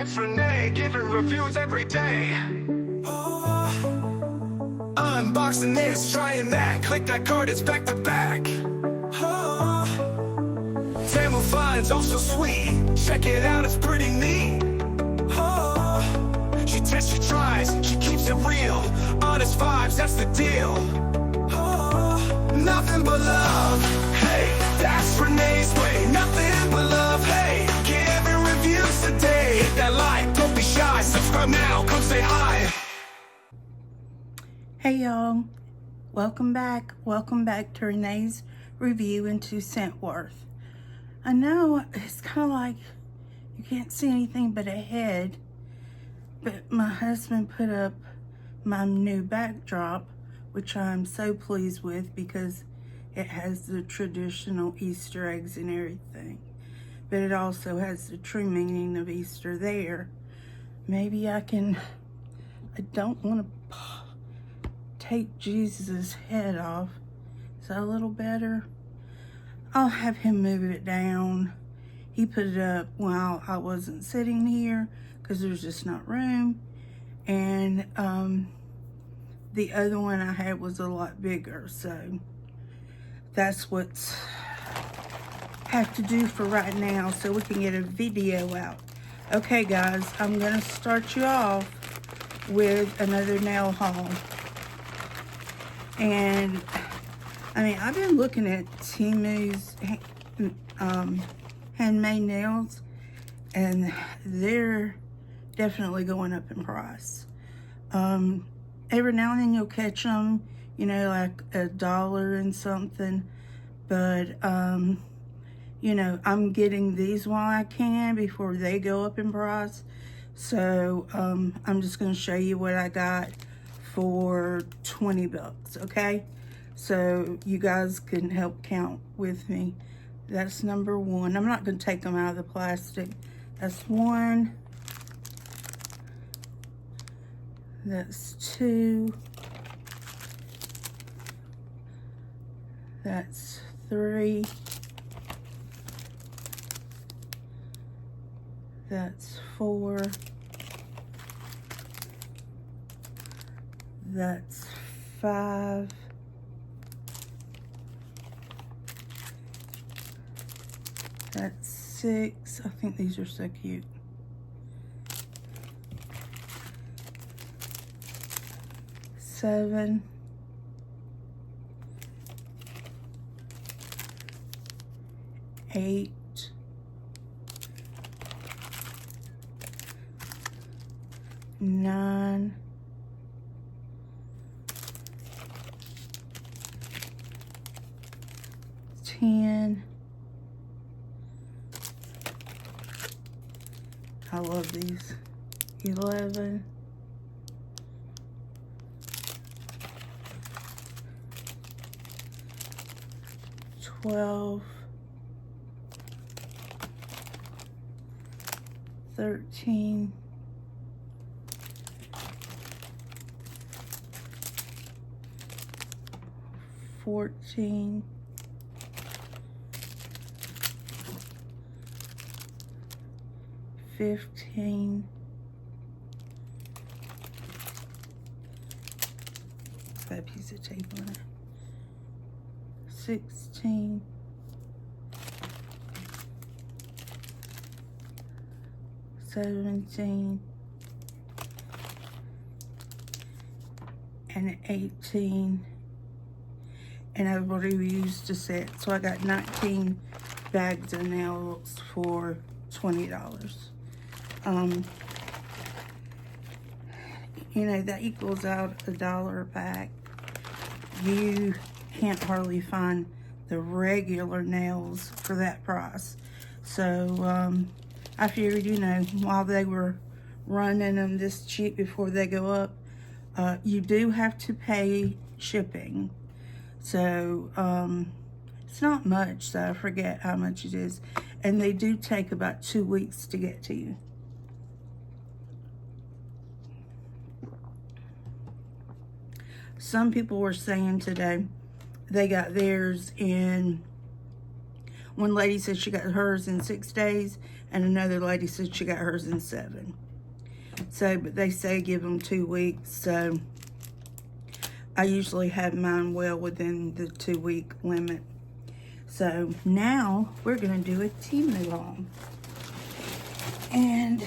it's Renee, giving reviews every day. Unboxing this, trying that, click that card, it's back to back. Temu finds also sweet, check it out, it's pretty neat. She tests, she tries, she keeps it real, honest vibes, that's the deal. Nothing but love, hey, that's Renee's way. Nothing but love, hey, giving reviews today. Hit that like, don't be shy, subscribe now, come say hi. Hey y'all, welcome back to Renee's review in 2 cent worth. I know it's kind of like you can't see anything but a head, but my husband put up my new backdrop, which I'm so pleased with because it has the traditional Easter eggs and everything, but it also has the true meaning of Easter there. Maybe I don't want to take Jesus' head off. Is that a little better? I'll have him move it down. He put it up while I wasn't sitting here because there's just not room. And the other one I had was a lot bigger. So that's what's have to do for right now so we can get a video out. Okay guys, I'm gonna start you off with another nail haul. And I mean, I've been looking at Temu's handmade nails, and they're definitely going up in price. Every now and then you'll catch them, you know, like $1 and something, but you know, I'm getting these while I can before they go up in price. So I'm just going to show you what I got for 20 bucks, okay? So you guys can help count with me. That's number one. I'm not going to take them out of the plastic. That's one. That's two. That's three. That's four. That's five. That's six. I think these are so cute. Seven. Eight. 9. 10. I love these. 11. 12. 13. 14. 15. 'Got a piece of tape on it. 16. 17. And 18. And I've already used a set, so I got 19 bags of nails for $20. You know, that equals out $1 a pack. You can't hardly find the regular nails for that price. So I figured, you know, while they were running them this cheap before they go up, you do have to pay shipping. So it's not much, so I forget how much it is. And they do take about 2 weeks to get to you. Some people were saying today they got theirs in One lady said she got hers in 6 days, and another lady said she got hers in 7. So, but they say give them 2 weeks, so I usually have mine well within the 2-week limit. So now we're going to do a Temu haul. And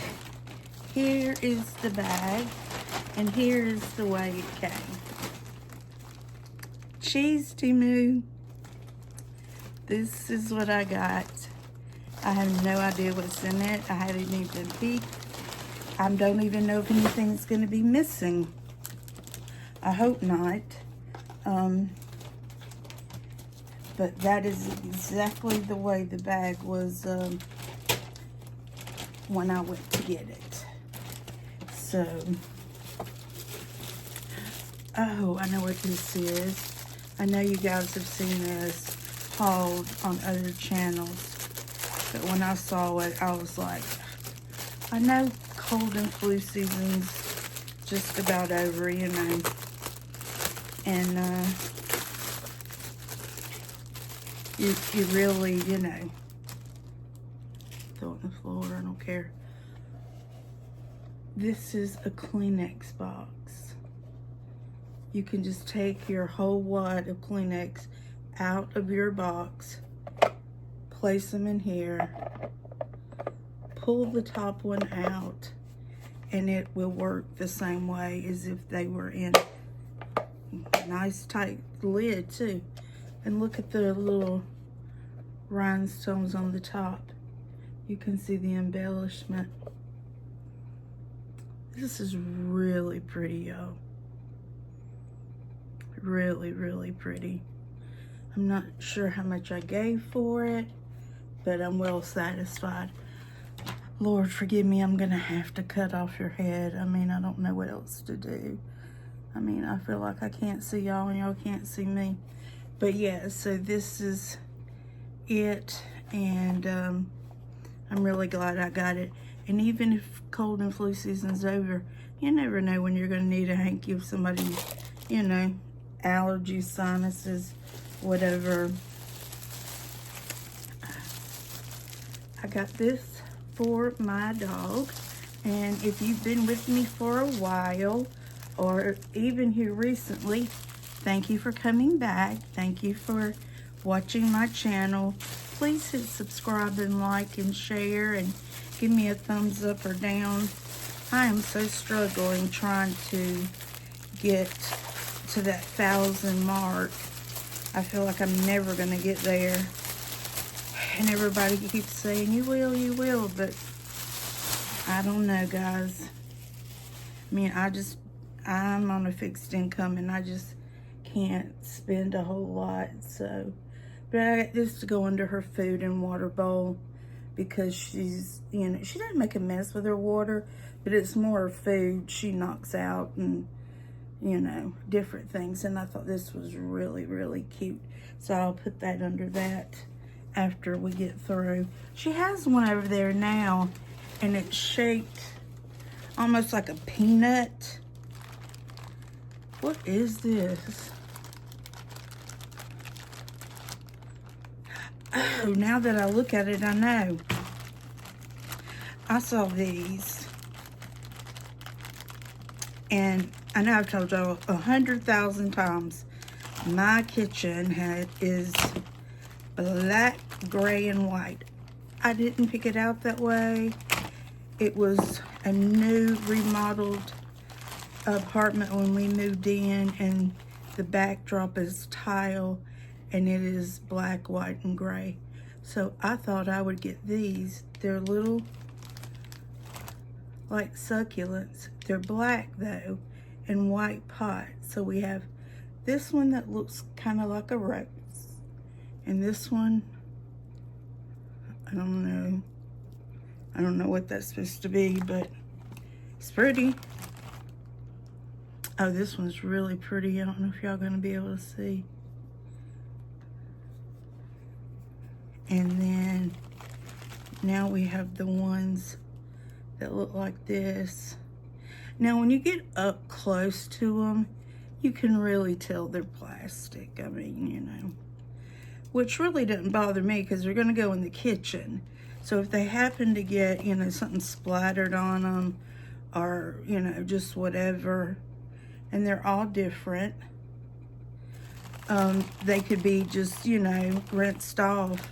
here is the bag, and here is the way it came. Cheese, Temu. This is what I got. I have no idea what's in it. I haven't even peeked. I don't even know if anything's going to be missing. I hope not. But that is exactly the way the bag was when I went to get it. So, oh, I know what this is. I know you guys have seen this hauled on other channels. But when I saw it, I was like, I know cold and flu season's just about over, you know. And you really, you know, throw it on the floor, I don't care. This is a Kleenex box. You can just take your whole wad of Kleenex out of your box, place them in here, pull the top one out, and it will work the same way as if they were in a nice tight lid too. And look at the little rhinestones on the top. You can see the embellishment. This is really pretty, y'all. Really, really pretty. I'm not sure how much I gave for it, but I'm well satisfied. Lord, forgive me, I'm gonna have to cut off your head. I mean, I don't know what else to do. I mean, I feel like I can't see y'all and y'all can't see me. But yeah, so this is it, and I'm really glad I got it. And even if cold and flu season's over, you never know when you're gonna need a hanky if somebody, you know, allergies, sinuses, whatever. I got this for my dog, and if you've been with me for a while, or even here recently, thank you for coming back. Thank you for watching my channel. Please hit subscribe and like and share, and give me a thumbs up or down. I am so struggling trying to get to that 1,000 mark. I feel like I'm never gonna get there. And everybody keeps saying, you will, but I don't know, guys. I mean, I'm on a fixed income, and I just can't spend a whole lot, so. But I got this to go under her food and water bowl, because she's, you know, she doesn't make a mess with her water, but it's more food she knocks out and, you know, different things. And I thought this was really, really cute. So I'll put that under that after we get through. She has one over there now, and it's shaped almost like a peanut. What is this? Oh, now that I look at it, I know. I saw these, and I know I've told y'all 100,000 times, my kitchen is black, gray, and white. I didn't pick it out that way. It was a new remodeled apartment when we moved in, and the backdrop is tile, and it is black, white, and gray. So I thought I would get these. They're little, like succulents. They're black though, and white pot. So we have this one that looks kind of like a rose, and this one, I don't know what that's supposed to be, but it's pretty. Oh, this one's really pretty. I don't know if y'all gonna be able to see. And then now we have the ones that look like this. Now, when you get up close to them, you can really tell they're plastic. I mean, you know. which really didn't bother me because they're going to go in the kitchen. So if they happen to get, you know, something splattered on them or, you know, just whatever, and they're all different, they could be just, you know, rinsed off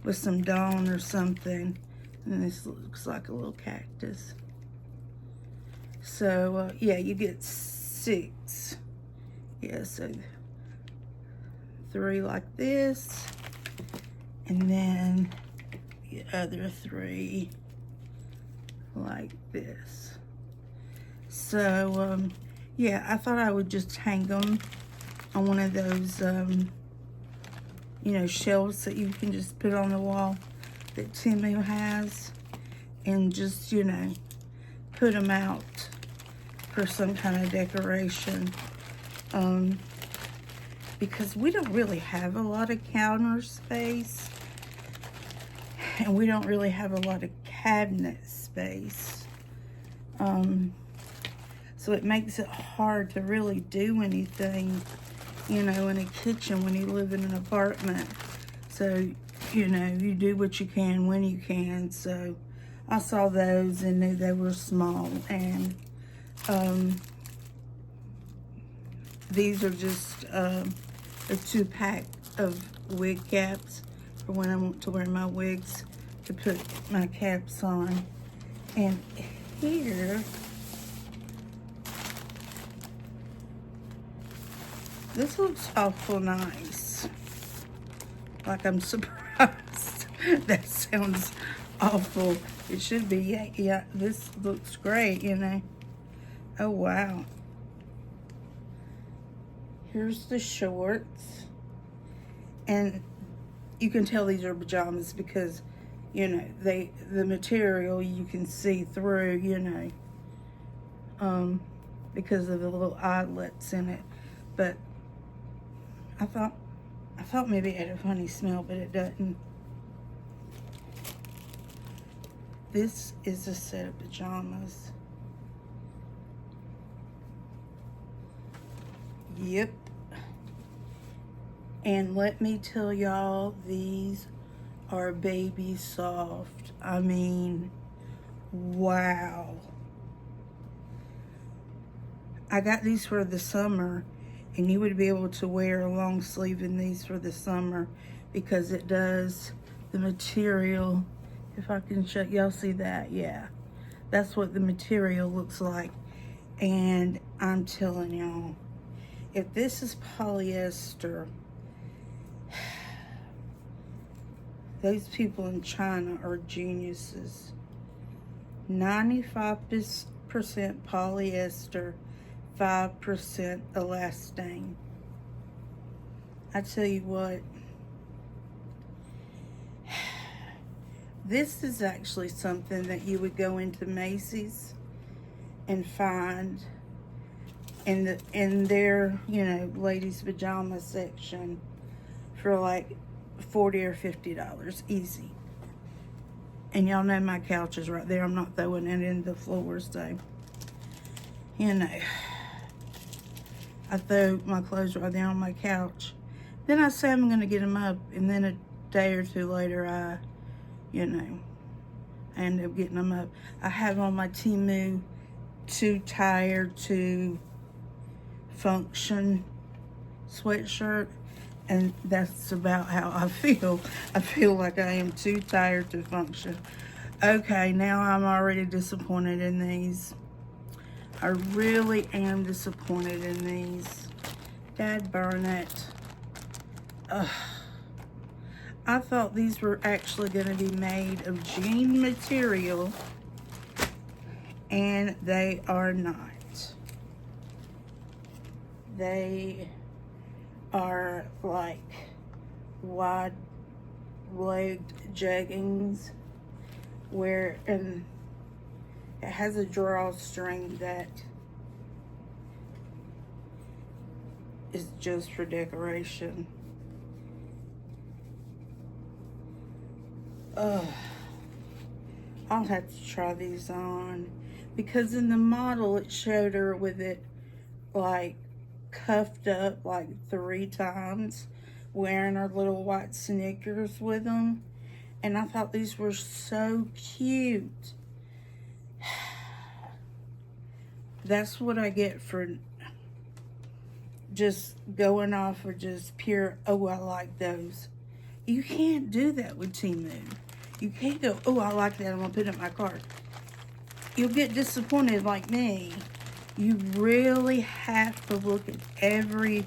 with some Dawn or something. And this looks like a little cactus. So, yeah, you get 6. Yeah, so 3 like this. And then the other 3 like this. So, yeah, I thought I would just hang them on one of those, you know, shelves that you can just put on the wall that Temu has, and just, you know, put them out for some kind of decoration. Because we don't really have a lot of counter space, and we don't really have a lot of cabinet space. So it makes it hard to really do anything, you know, in a kitchen when you live in an apartment. So, you know, you do what you can when you can. So I saw those and knew they were small. And these are just a 2-pack of wig caps for when I want to wear my wigs to put my caps on. And here, this looks awful nice. Like, I'm surprised. That sounds awful. It should be. Yeah, this looks great, you know. Oh, wow. Here's the shorts. And you can tell these are pajamas because, you know, the material you can see through, you know, because of the little eyelets in it. But I thought maybe it had a funny smell, but it doesn't. This is a set of pajamas. Yep. And let me tell y'all, these are baby soft. I mean, wow. I got these for the summer, and you would be able to wear a long sleeve in these for the summer because it does, the material, if I can show y'all, see that? Yeah, that's what the material looks like. And I'm telling y'all, if this is polyester, those people in China are geniuses. 95% polyester, 5% elastane. I tell you what, this is actually something that you would go into Macy's and find in their, you know, ladies' pajama section for like $40 or $50 easy. And y'all know my couch is right there. I'm not throwing it in the floor, so, you know, I throw my clothes right there on my couch. Then I say I'm going to get them up, and then a day or two later, I end up getting them up. I have on my Temu Too Tired to Function sweatshirt, and that's about how I feel. I feel like I am too tired to function. Okay, now I'm already disappointed in these. I really am disappointed in these. Dad burn it. Ugh. I thought these were actually going to be made of jean material, and they are not. They are like wide-legged jeggings and it has a drawstring that is just for decoration. I'll have to try these on because in the model it showed her with it like cuffed up like 3 times, wearing our little white Snickers with them. And I thought these were so cute. That's what I get for just going off of just pure, oh, I like those. You can't do that with Temu. You can't go, oh, I like that, I'm going to put it in my cart. You'll get disappointed like me. You really have to look at every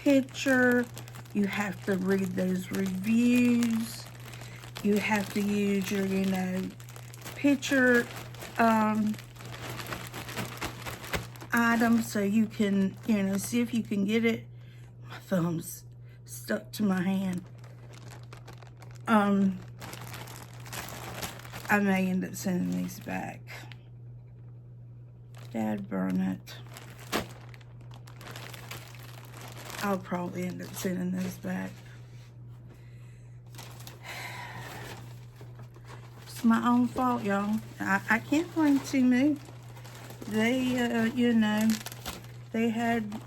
picture. You have to read those reviews. You have to use your, picture items so you can, see if you can get it. My thumb's stuck to my hand. I may end up sending these back. Dad burn it. I'll probably end up sending those back. It's my own fault, y'all. I can't blame Temu. They, they had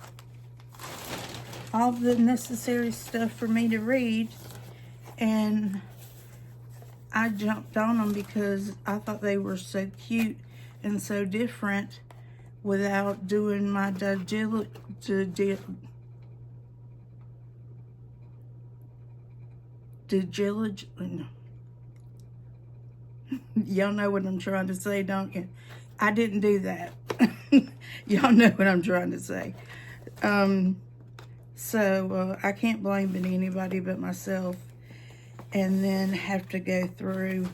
all the necessary stuff for me to read, and I jumped on them because I thought they were so cute and so different without doing my diligence. Y'all know what I'm trying to say, don't you? I didn't do that. Y'all know what I'm trying to say. So I can't blame anybody but myself, and then have to go through,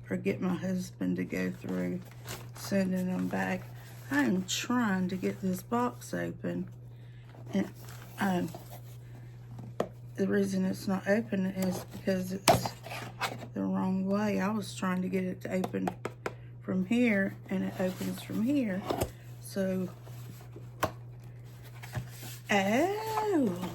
or get my husband to go through sending them back. I am trying to get this box open, and the reason it's not open is because it's the wrong way. I was trying to get it to open from here, and it opens from here. So, oh.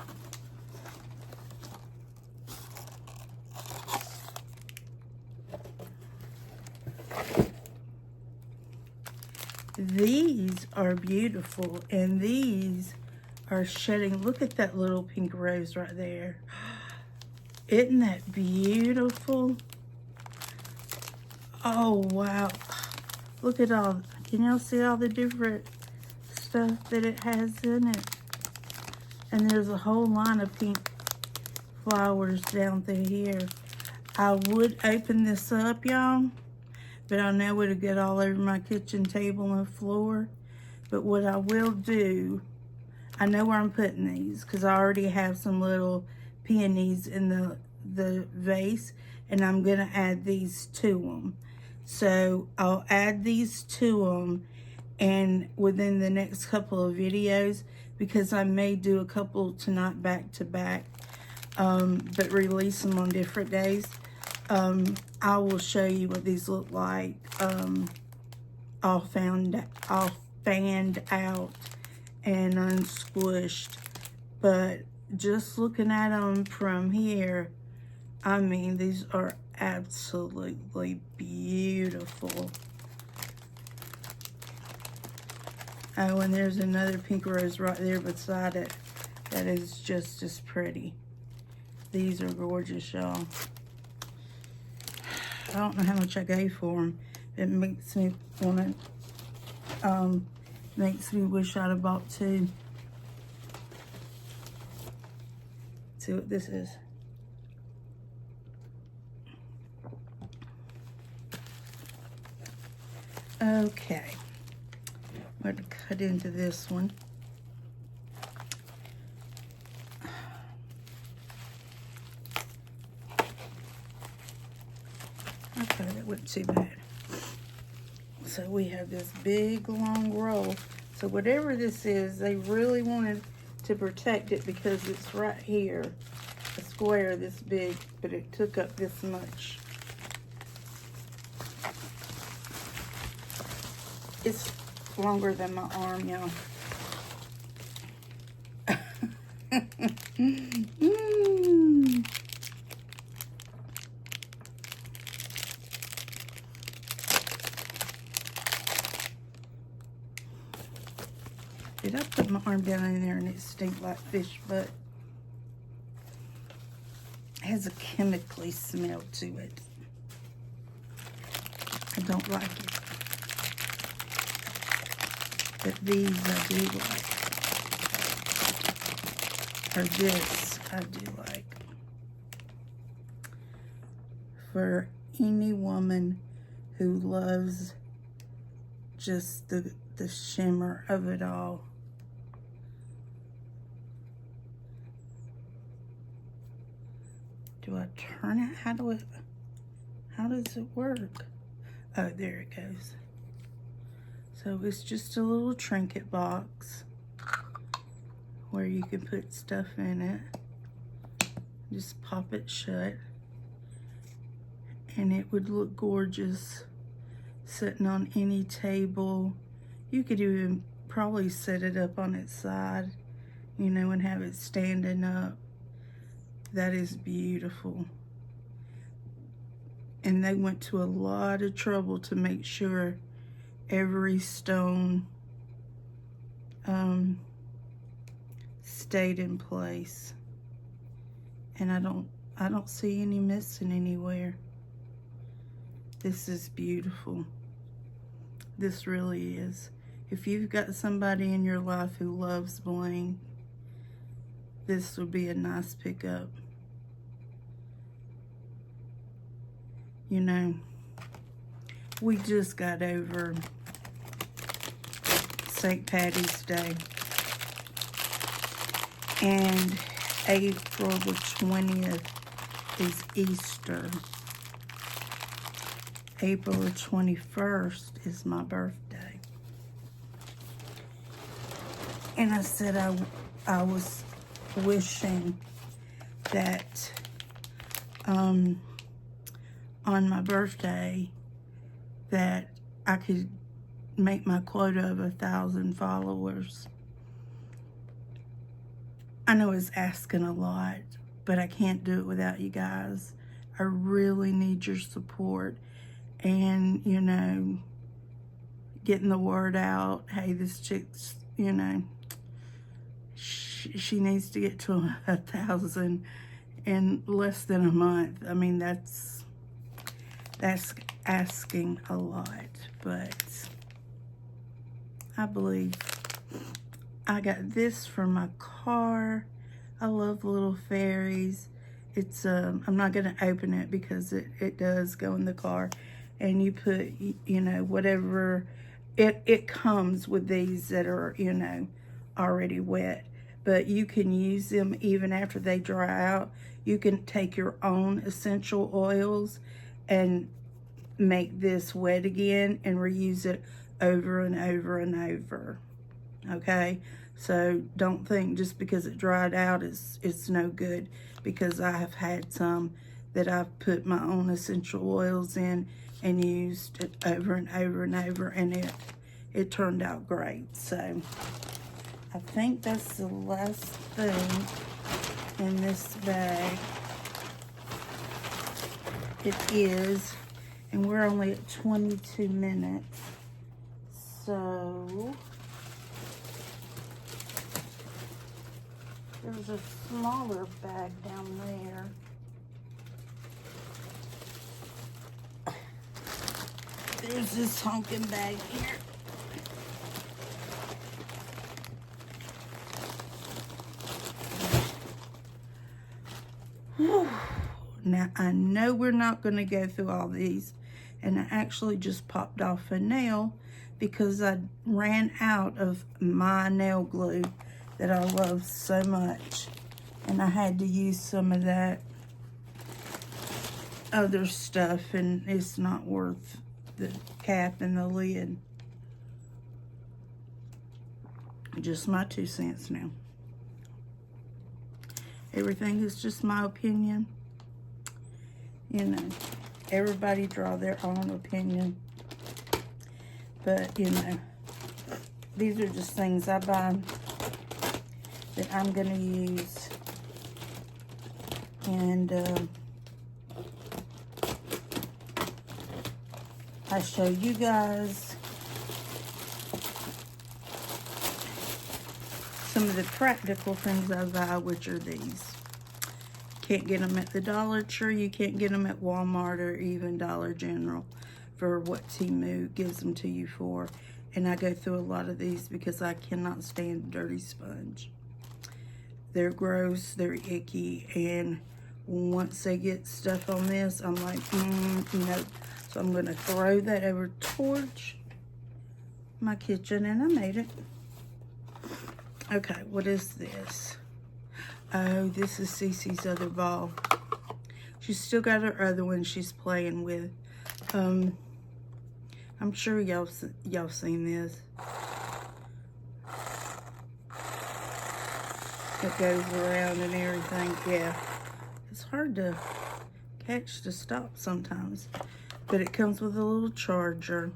These are beautiful, and these are shedding. Look at that little pink rose right there. Isn't that beautiful? Oh, wow. Look at all, can y'all see all the different stuff that it has in it? And there's a whole line of pink flowers down through here. I would open this up, y'all, but I know it'll get all over my kitchen table and floor. But what I will do, I know where I'm putting these because I already have some little peonies in the vase, and I'm gonna add these to them. So I'll add these to them, and within the next couple of videos, because I may do a couple tonight back to back, but release them on different days. I will show you what these look like, all fanned out and unsquished. But just looking at them from here, I mean, these are absolutely beautiful. Oh, and there's another pink rose right there beside it that is just as pretty. These are gorgeous, y'all. I don't know how much I gave for them. It makes me want to, makes me wish I'd have bought two. See what this is. Okay, I'm going to cut into this one. Okay, that wasn't too bad. So we have this big long roll. So whatever this is, they really wanted to protect it because it's right here, a square this big, but it took up this much. It's longer than my arm, y'all. Did I put my arm down in there and it stink like fish butt? has a chemically smell to it. I don't like it. But these I do like. Or this I do like. For any woman who loves just the shimmer of it all. Do I turn it? How does it work? Oh, there it goes. So it's just a little trinket box where you can put stuff in it. Just pop it shut. And it would look gorgeous sitting on any table. You could even probably set it up on its side, you know, and have it standing up. That is beautiful. And they went to a lot of trouble to make sure every stone stayed in place. And I don't see any missing anywhere. This is beautiful. This really is. If you've got somebody in your life who loves bling, this would be a nice pickup. You know, we just got over St. Patty's Day, and April the 20th is Easter. April the 21st is my birthday. And I said I was wishing that on my birthday that I could make my quota of 1,000 followers. I know it's asking a lot, but I can't do it without you guys. I really need your support. And, you know, getting the word out. Hey, this chick's, you know, she needs to get to 1,000 in less than a month. I mean, that's asking a lot, but I believe. I got this for my car. I love little fairies. It's I'm not gonna open it because it does go in the car, and you put, you know, whatever, it comes with these that are, you know, already wet, but you can use them even after they dry out. You can take your own essential oils and make this wet again and reuse it over and over and over. Okay, so don't think just because it dried out it's no good, because I have had some that I've put my own essential oils in and used it over and over and over, and it turned out great. So I think that's the last thing in this bag. It is, and we're only at 22 minutes. So there's a smaller bag down there. There's this honking bag here. Whew. Now, I know we're not going to go through all these, and I actually just popped off a nail because I ran out of my nail glue that I love so much, and I had to use some of that other stuff, and it's not worth the cap and the lid. Just my 2 cents now. Everything is just my opinion. You know, everybody draw their own opinion. But, you know, these are just things I buy that I'm going to use. And I show you guys some of the practical things I buy, which are these. Can't get them at the Dollar Tree. You can't get them at Walmart or even Dollar General for what Temu gives them to you for. And I go through a lot of these because I cannot stand dirty sponge. They're gross, they're icky, and once they get stuff on this, I'm like, no. So I'm gonna throw that over towards my kitchen, and I made it. Okay, what is this? Oh, this is Cece's other ball. She's still got her other one she's playing with. I'm sure y'all seen this. It goes around and everything. Yeah, it's hard to catch to stop sometimes, but it comes with a little charger,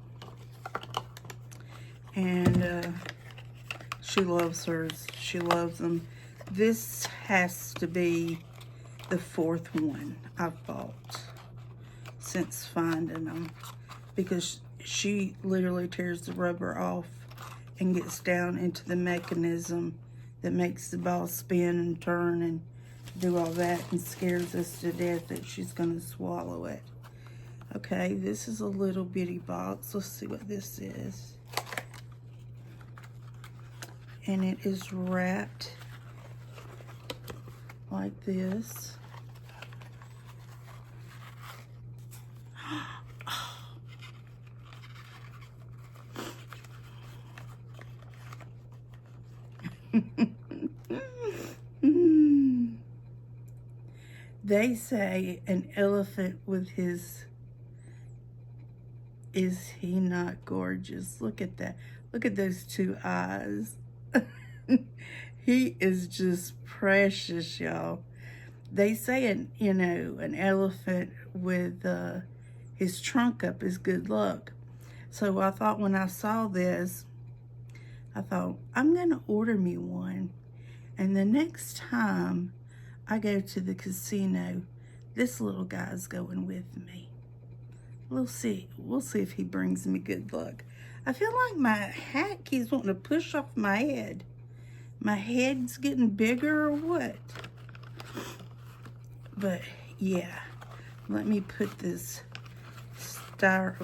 and she loves hers. She loves them. This has to be the 4th one I've bought since finding them, because she literally tears the rubber off and gets down into the mechanism that makes the ball spin and turn and do all that, and scares us to death that she's gonna swallow it. Okay, this is a little bitty box. Let's see what this is. And it is wrapped like this. They say an elephant with his, is he not gorgeous? Look at that. Look at those 2 eyes. He is just precious, y'all. They say an elephant with his trunk up is good luck. So I thought, when I saw this, I thought, I'm gonna order me one. And the next time I go to the casino, this little guy's going with me. We'll see. We'll see if he brings me good luck. I feel like my hat keeps wanting to push off my head. My head's getting bigger or what? But yeah, let me put this well,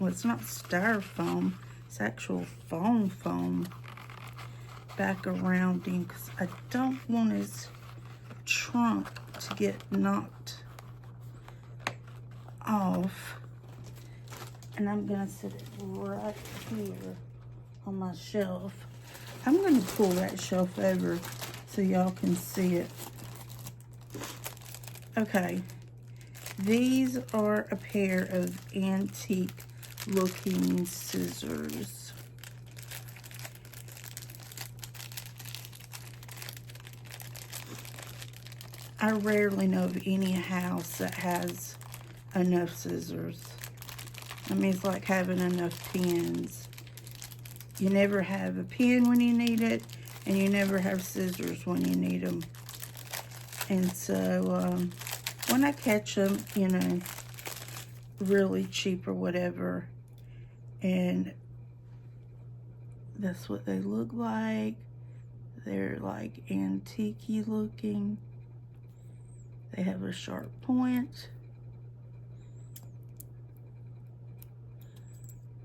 it's not styrofoam, it's actual foam back around him, because I don't want his trunk to get knocked off. And I'm gonna set it right here on my shelf. I'm gonna pull that shelf over so y'all can see it. Okay, these are a pair of antique looking scissors. I rarely know of any house that has enough scissors. I mean, it's like having enough pens. You never have a pen when you need it, and you never have scissors when you need them. And so, when I catch them, you know, really cheap or whatever, and that's what they look like. They're like antique-y looking. They have a sharp point.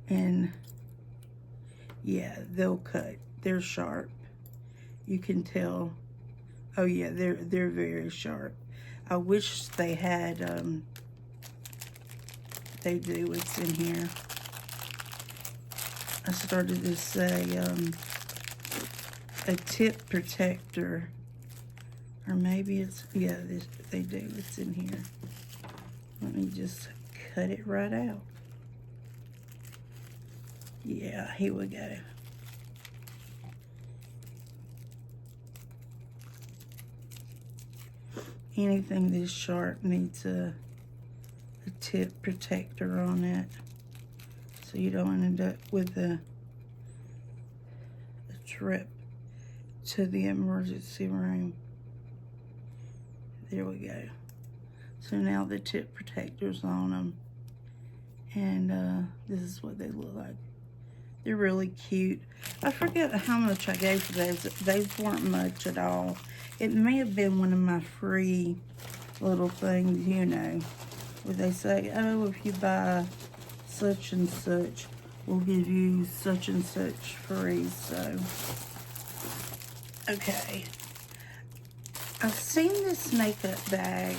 And yeah, they'll cut. They're sharp. You can tell. Oh yeah, they're very sharp. I wish they had, they do, it's in here. I started to say, a tip protector. Or maybe it's, yeah, they do, it's in here. Let me just cut it right out. Yeah, here we go. Anything this sharp needs a tip protector on it, so you don't end up with a trip to the emergency room. There we go. So now the tip protector's on them, and this is what they look like. They're really cute. I forget how much I gave for those. They weren't much at all. It may have been one of my free little things, you know, where they say, oh, if you buy such and such, we'll give you such and such free. So, okay. I've seen this makeup bag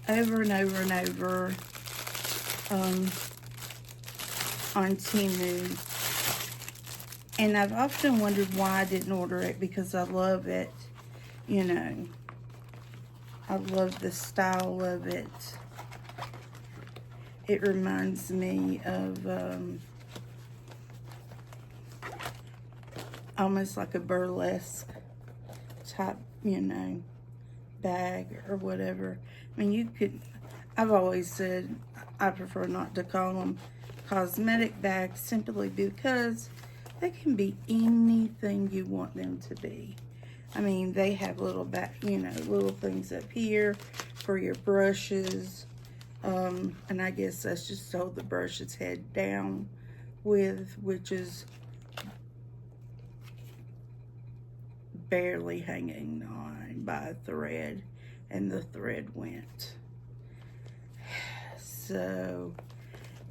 over and over and over on Temu. And I've often wondered why I didn't order it, because I love it, you know. I love the style of it. It reminds me of almost like a burlesque type, you know, bag or whatever. I mean, you could, I've always said I prefer not to call them cosmetic bags, simply because they can be anything you want them to be. I mean, they have little back, you know, little things up here for your brushes. And I guess that's just to hold the brush's head down with, which is barely hanging on by a thread, and the thread went. So,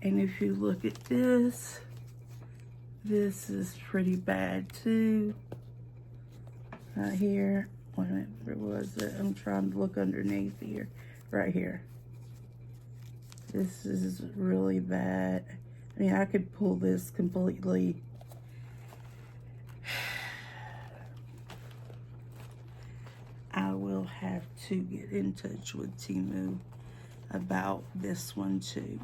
and if you look at this, this is pretty bad too. Right here, where was it? I'm trying to look underneath here. Right here. This is really bad. I mean, I could pull this completely. I will have to get in touch with Temu about this one too.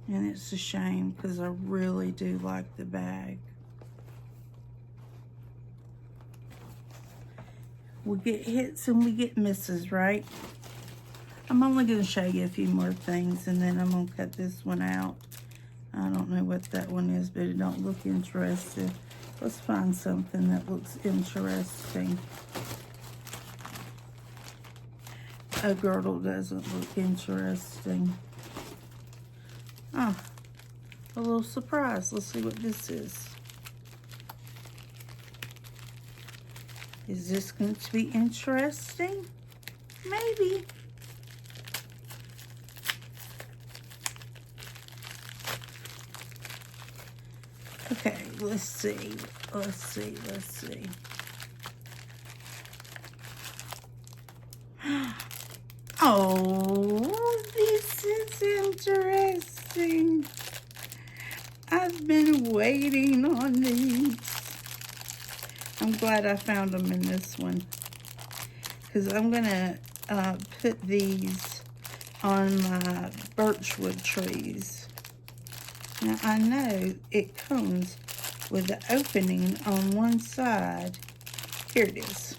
And it's a shame, because I really do like the bag. We get hits and we get misses, right? I'm only going to show you a few more things, and then I'm going to cut this one out. I don't know what that one is, but it don't look interesting. Let's find something that looks interesting. A girdle doesn't look interesting. Oh, a little surprise. Let's see what this is. Is this going to be interesting? Maybe. Okay, let's see. Let's see. Let's see. Oh, this is interesting. I've been waiting on these. I'm glad I found them in this one, because I'm going to put these on my birchwood trees. Now, I know it comes with the opening on one side. Here it is,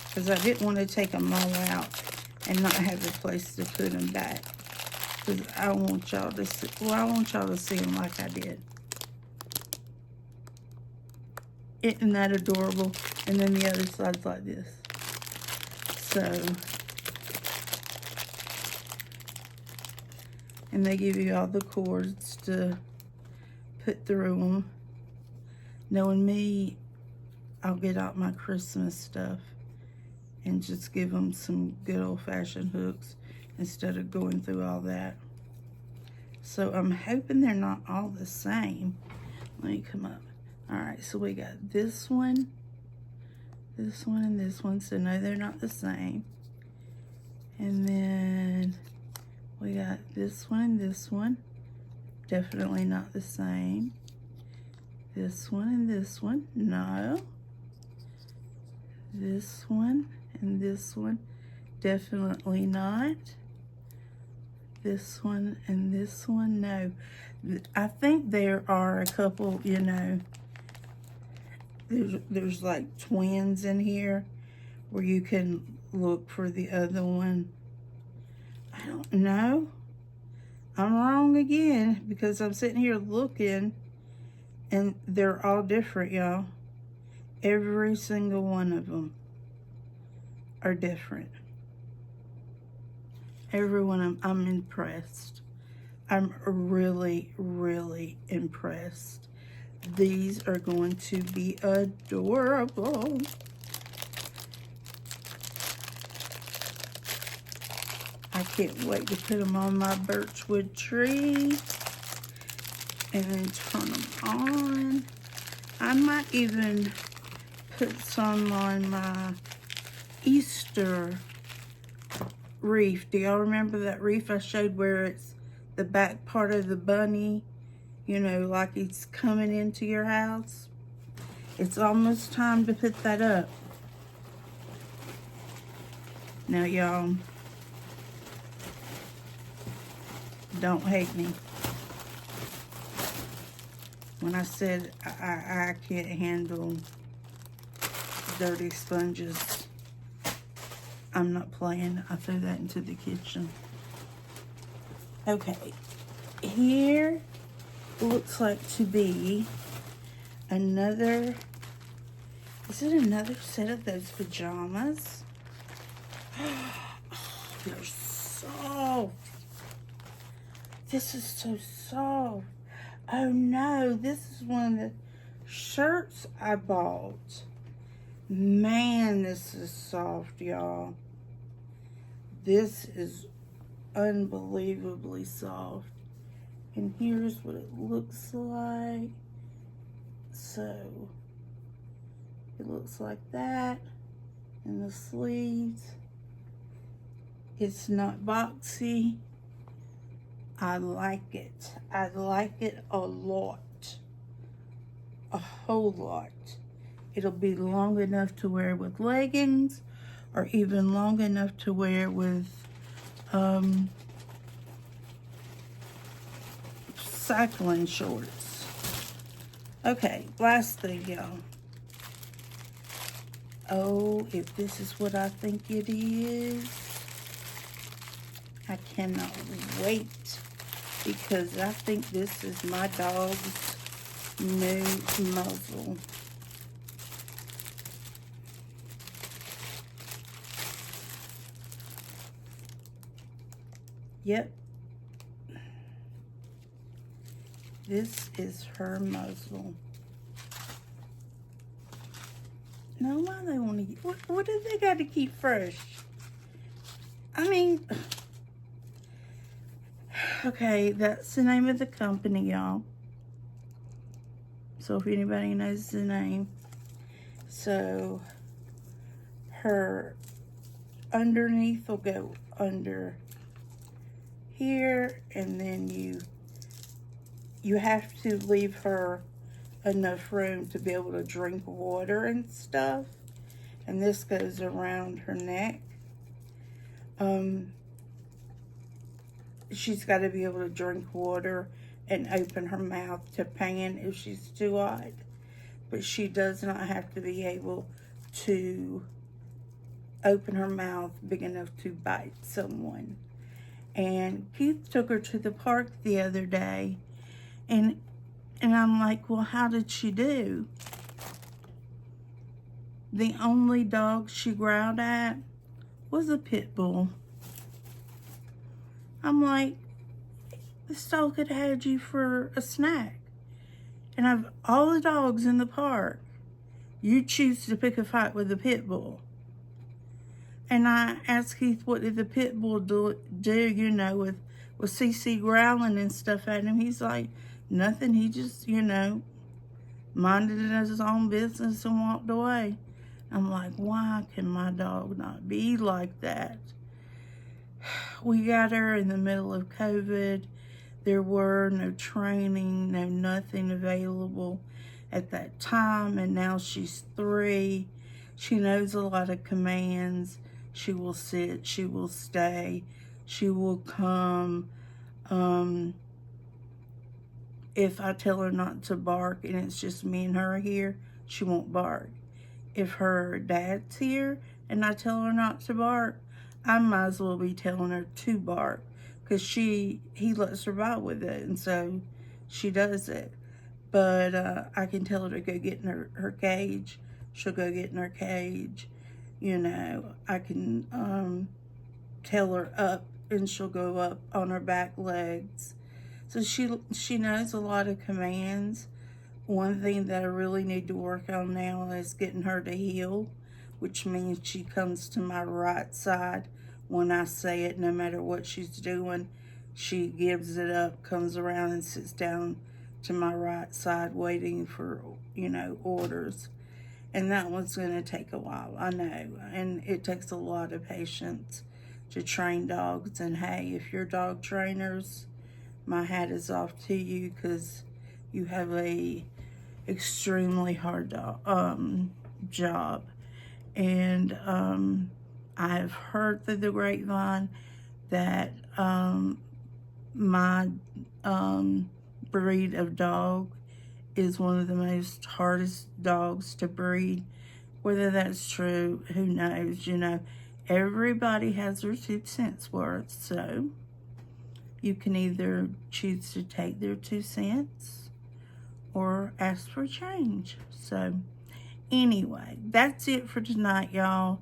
because I didn't want to take them all out and not have a place to put them back, because I want y'all to see, well, I want y'all to see them like I did. Isn't that adorable? And then the other side's like this. So, and they give you all the cords to put through them. Knowing me, I'll get out my Christmas stuff and just give them some good old-fashioned hooks instead of going through all that. So I'm hoping they're not all the same. Let me come up. All right, so we got this one, and this one. So no, they're not the same. And then we got this one and this one. Definitely not the same. This one and this one. No. This one and this one. Definitely not. This one and this one. No. I think there are a couple, you know, there's like twins in here where you can look for the other one. I don't know. I'm wrong again, because I'm sitting here looking and they're all different, y'all. Every single one of them are different. Every one of them, I'm impressed. I'm really, really impressed. These are going to be adorable. I can't wait to put them on my birchwood tree and then turn them on. I might even put some on my Easter wreath. Do y'all remember that wreath I showed where it's the back part of the bunny, you know, like he's coming into your house? It's almost time to put that up. Now, y'all, don't hate me. When I said I can't handle dirty sponges, I'm not playing. I threw that into the kitchen. Okay, here looks like to be another, is it another set of those pajamas? They're soft. This is so soft. Oh no, this is one of the shirts I bought. Man, this is soft, y'all. This is unbelievably soft. And here's what it looks like. So, it looks like that. And the sleeves. It's not boxy. I like it. I like it a lot. A whole lot. It'll be long enough to wear with leggings, or even long enough to wear with cycling shorts. Okay, last thing, y'all. Oh, if this is what I think it is, I cannot wait, because I think this is my dog's new muzzle. Yep. This is her muzzle. No, why they want to, what do they got to keep fresh? I mean, okay, that's the name of the company, y'all. So if anybody knows the name. So her underneath will go under here, and then you have to leave her enough room to be able to drink water and stuff. And this goes around her neck. She's got to be able to drink water and open her mouth to pan if she's too hot. But she does not have to be able to open her mouth big enough to bite someone. And Keith took her to the park the other day, and I'm like, well, how did she do? The only dog she growled at was a pit bull. I'm like, this dog could have had you for a snack. And of all the dogs in the park, you choose to pick a fight with a pit bull. And I asked Keith, what did the pit bull do, you know, with CC growling and stuff at him? He's like, nothing. He just, you know, minded his own business and walked away. I'm like, why can my dog not be like that? We got her in the middle of COVID. There were no training, no nothing available at that time. And now she's 3. She knows a lot of commands. She will sit, she will stay, she will come. If I tell her not to bark and it's just me and her here, she won't bark. If her dad's here and I tell her not to bark, I might as well be telling her to bark, because he lets her bite with it, and so she does it. But I can tell her to go get in her cage. She'll go get in her cage. You know, I can tell her up, and she'll go up on her back legs. So she knows a lot of commands. One thing that I really need to work on now is getting her to heel, which means she comes to my right side when I say it, no matter what she's doing, she gives it up, comes around and sits down to my right side waiting for, orders. And that one's going to take a while, I know. And it takes a lot of patience to train dogs. And hey, if you're dog trainers, my hat is off to you, because you have a extremely hard job. And I've heard through the grapevine that my breed of dog is one of the most hardest dogs to breed. Whether that's true, who knows? Everybody has their 2 cents worth, so you can either choose to take their 2 cents or ask for change. So anyway, that's it for tonight, y'all.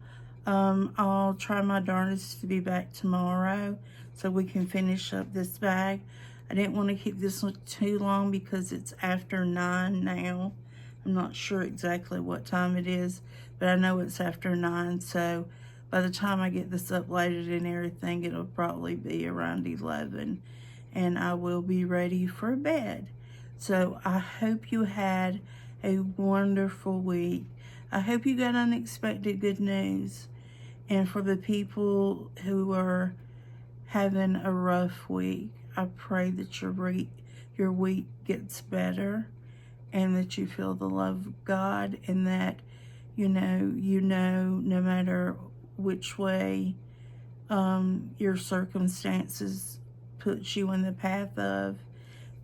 I'll try my darndest to be back tomorrow so we can finish up this bag. I didn't want to keep this one too long because it's after 9 now. I'm not sure exactly what time it is, but I know it's after 9. So by the time I get this uploaded and everything, it'll probably be around 11. And I will be ready for bed. So I hope you had a wonderful week. I hope you got unexpected good news. And for the people who are having a rough week, I pray that your week gets better, and that you feel the love of God, and that no matter which way your circumstances puts you in the path of,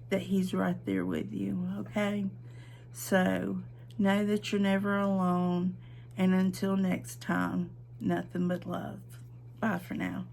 that He's right there with you, okay? So know that you're never alone, and until next time, nothing but love. Bye for now.